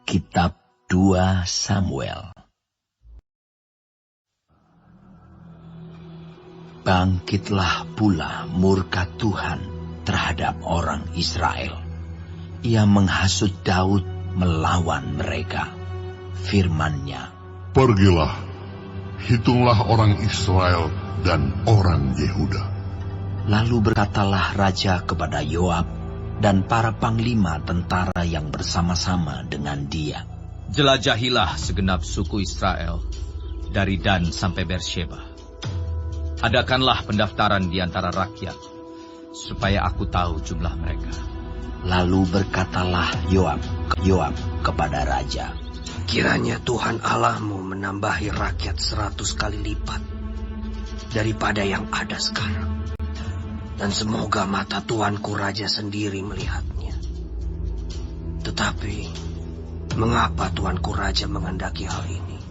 Kitab 2 Samuel. Bangkitlah pula murka Tuhan terhadap orang Israel. Ia menghasut Daud melawan mereka. Firman-Nya, "Pergilah, hitunglah orang Israel dan orang Yehuda." Lalu berkatalah raja kepada Yoab dan para panglima tentara yang bersama-sama dengan dia, "Jelajahilah segenap suku Israel, dari Dan sampai Beersheba. Adakanlah pendaftaran di antara rakyat, supaya aku tahu jumlah mereka." Lalu berkatalah Yoab kepada raja, "Kiranya Tuhan Allahmu menambahi rakyat 100 kali lipat daripada yang ada sekarang. Dan semoga mata Tuanku Raja sendiri melihatnya. Tetapi, mengapa Tuanku Raja menghendaki hal ini?"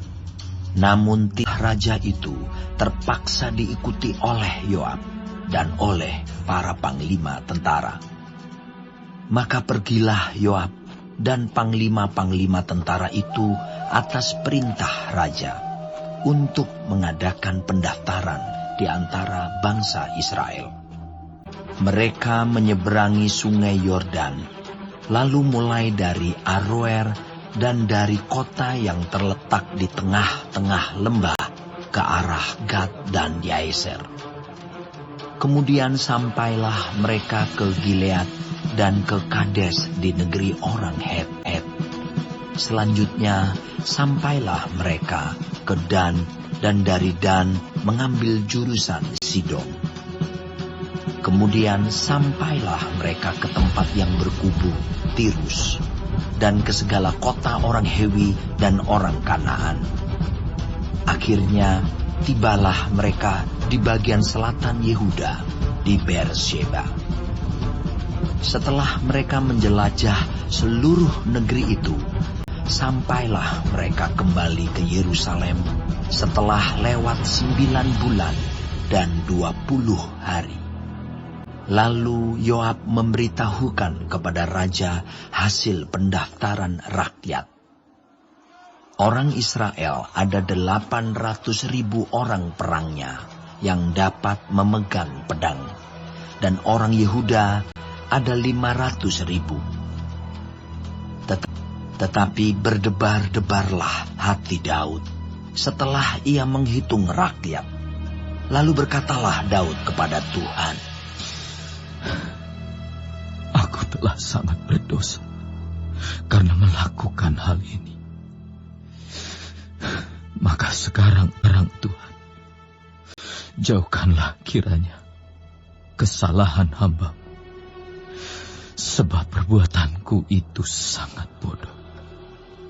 Namun raja itu terpaksa diikuti oleh Yoab dan oleh para panglima tentara. Maka pergilah Yoab dan panglima-panglima tentara itu atas perintah raja untuk mengadakan pendaftaran di antara bangsa Israel. Mereka menyeberangi sungai Yordan, lalu mulai dari Aroer dan dari kota yang terletak di tengah-tengah lembah ke arah Gad dan Yaeser. Kemudian sampailah mereka ke Gilead dan ke Kades di negeri orang Het. Selanjutnya sampailah mereka ke Dan, dan dari Dan mengambil jurusan Sidon. Kemudian sampailah mereka ke tempat yang berkubu, Tirus, dan ke segala kota orang Hewi dan orang Kanaan. Akhirnya tibalah mereka di bagian selatan Yehuda, di Beersheba. Setelah mereka menjelajah seluruh negeri itu, sampailah mereka kembali ke Yerusalem setelah lewat 9 bulan dan 20 hari. Lalu Yoab memberitahukan kepada raja hasil pendaftaran rakyat. Orang Israel ada 800.000 orang perangnya yang dapat memegang pedang, dan orang Yehuda ada 500.000. Tetapi berdebar-debarlah hati Daud setelah ia menghitung rakyat. Lalu berkatalah Daud kepada Tuhan, "Aku telah sangat berdosa karena melakukan hal ini. Maka sekarang Tuhan, jauhkanlah kiranya kesalahan hamba-Mu, sebab perbuatanku itu sangat bodoh."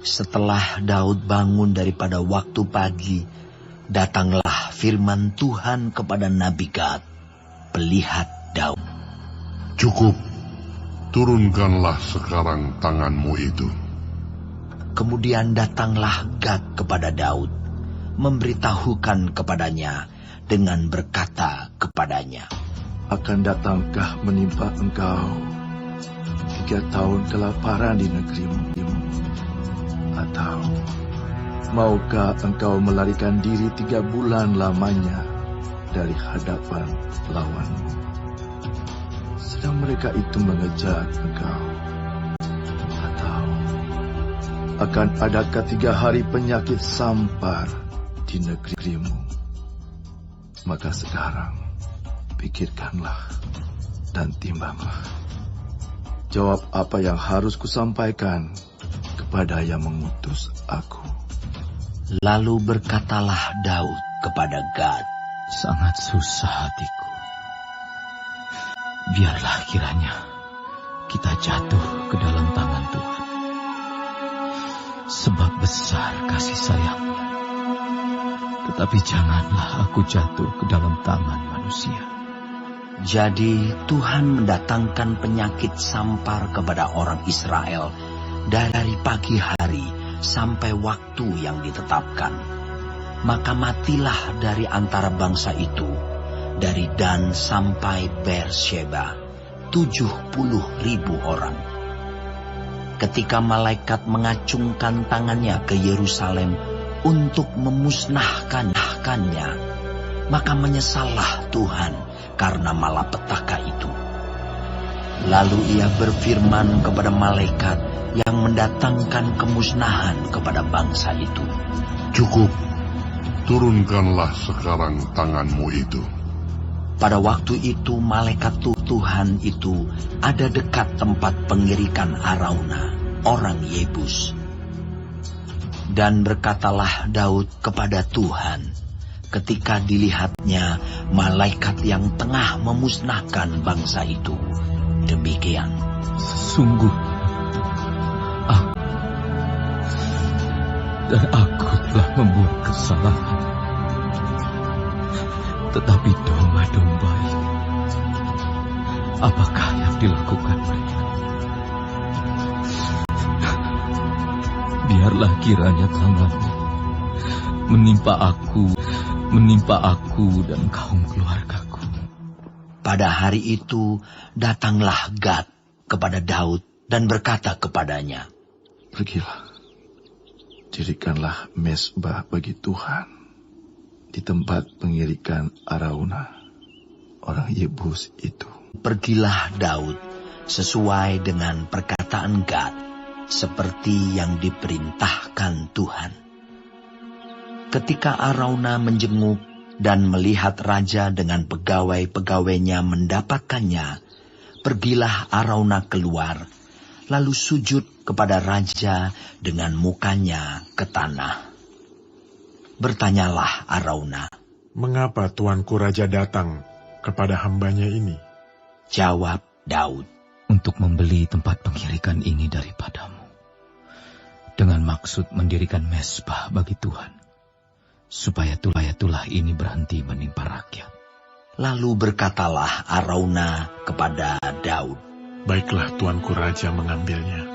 Setelah Daud bangun daripada waktu pagi, datanglah firman Tuhan kepada Nabi Gad, pelihat Daud. "Cukup, turunkanlah sekarang tanganmu itu." Kemudian datanglah Gad kepada Daud, memberitahukan kepadanya dengan berkata kepadanya, "Akan datangkah menimpa engkau 3 tahun kelaparan di negerimu? Atau maukah engkau melarikan diri 3 bulan lamanya dari hadapan lawanmu, sedang mereka itu mengejar engkau? Atau akan adakah 3 hari penyakit sampar di negerimu? Maka sekarang pikirkanlah dan timbanglah. Jawab apa yang harus kusampaikan kepada yang mengutus aku." Lalu berkatalah Daud kepada Gad, "Sangat susah hatiku. Biarlah kiranya kita jatuh ke dalam tangan Tuhan, sebab besar kasih sayang-Nya. Tetapi janganlah aku jatuh ke dalam tangan manusia." Jadi Tuhan mendatangkan penyakit sampar kepada orang Israel dari pagi hari sampai waktu yang ditetapkan. Maka matilah dari antara bangsa itu, dari Dan sampai Beersheba, 70.000 orang. ketika malaikat mengacungkan tangannya ke Yerusalem untuk memusnahkannya, maka menyesallah Tuhan karena malapetaka itu. Lalu ia berfirman kepada malaikat yang mendatangkan kemusnahan kepada bangsa itu, Cukup, turunkanlah sekarang tanganmu itu. Pada waktu itu malaikat Tuhan itu ada dekat tempat pengirikan Arauna, orang Yebus. Dan berkatalah Daud kepada Tuhan, ketika dilihatnya malaikat yang tengah memusnahkan bangsa itu, demikian. Sungguh, aku telah membuat kesalahan. Tetapi domba-domba ini, apakah yang dilakukan mereka? Biarlah kiranya tanganmu menimpa aku dan kaum keluargaku. Pada hari itu datanglah Gad kepada Daud dan berkata kepadanya, Pergilah, dirikanlah mezbah bagi Tuhan di tempat pengirikan Arauna, orang Yebus itu. Pergilah Daud sesuai dengan perkataan Gad, seperti yang diperintahkan Tuhan. Ketika Arauna menjenguk dan melihat raja dengan pegawai-pegawainya mendapatkannya, pergilah Arauna keluar, lalu sujud kepada raja dengan mukanya ke tanah. Bertanyalah Arauna, Mengapa tuanku raja datang kepada hambanya ini? Jawab Daud, Untuk membeli tempat pengirikan ini daripadamu, dengan maksud mendirikan mezbah bagi Tuhan, supaya tulah ini berhenti menimpa rakyat. Lalu berkatalah Arauna kepada Daud, Baiklah tuanku raja mengambilnya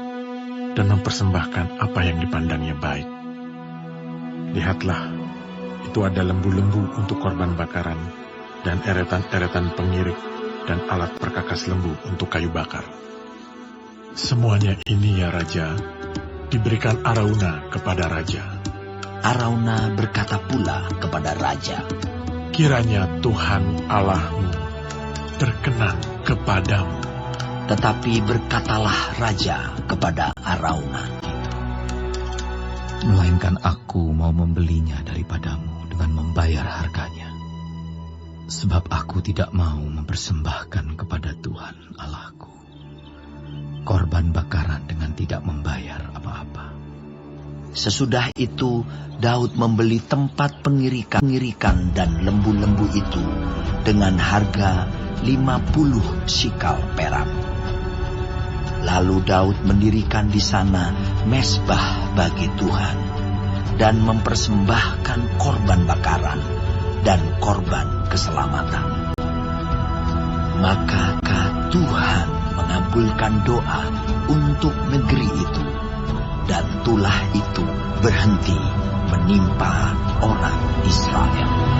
dan mempersembahkan apa yang dipandangnya baik. Lihatlah, itu ada lembu-lembu untuk korban bakaran dan eretan-eretan pengirik dan alat perkakas lembu untuk kayu bakar. Semuanya ini ya raja, diberikan Arauna kepada raja. Arauna berkata pula kepada raja, Kiranya Tuhan Allahmu berkenan kepadamu. Tetapi berkatalah raja kepada Arauna, Melainkan aku mau membelinya daripadamu dengan membayar harganya. Sebab aku tidak mau mempersembahkan kepada Tuhan Allahku korban bakaran dengan tidak membayar apa-apa. Sesudah itu Daud membeli tempat pengirikan dan lembu-lembu itu dengan harga 50 sikal perak. Lalu Daud mendirikan di sana mezbah bagi Tuhan dan mempersembahkan korban bakaran dan korban keselamatan. Maka Tuhan mengabulkan doa untuk negeri itu, dan tulah itu berhenti menimpa orang Israel.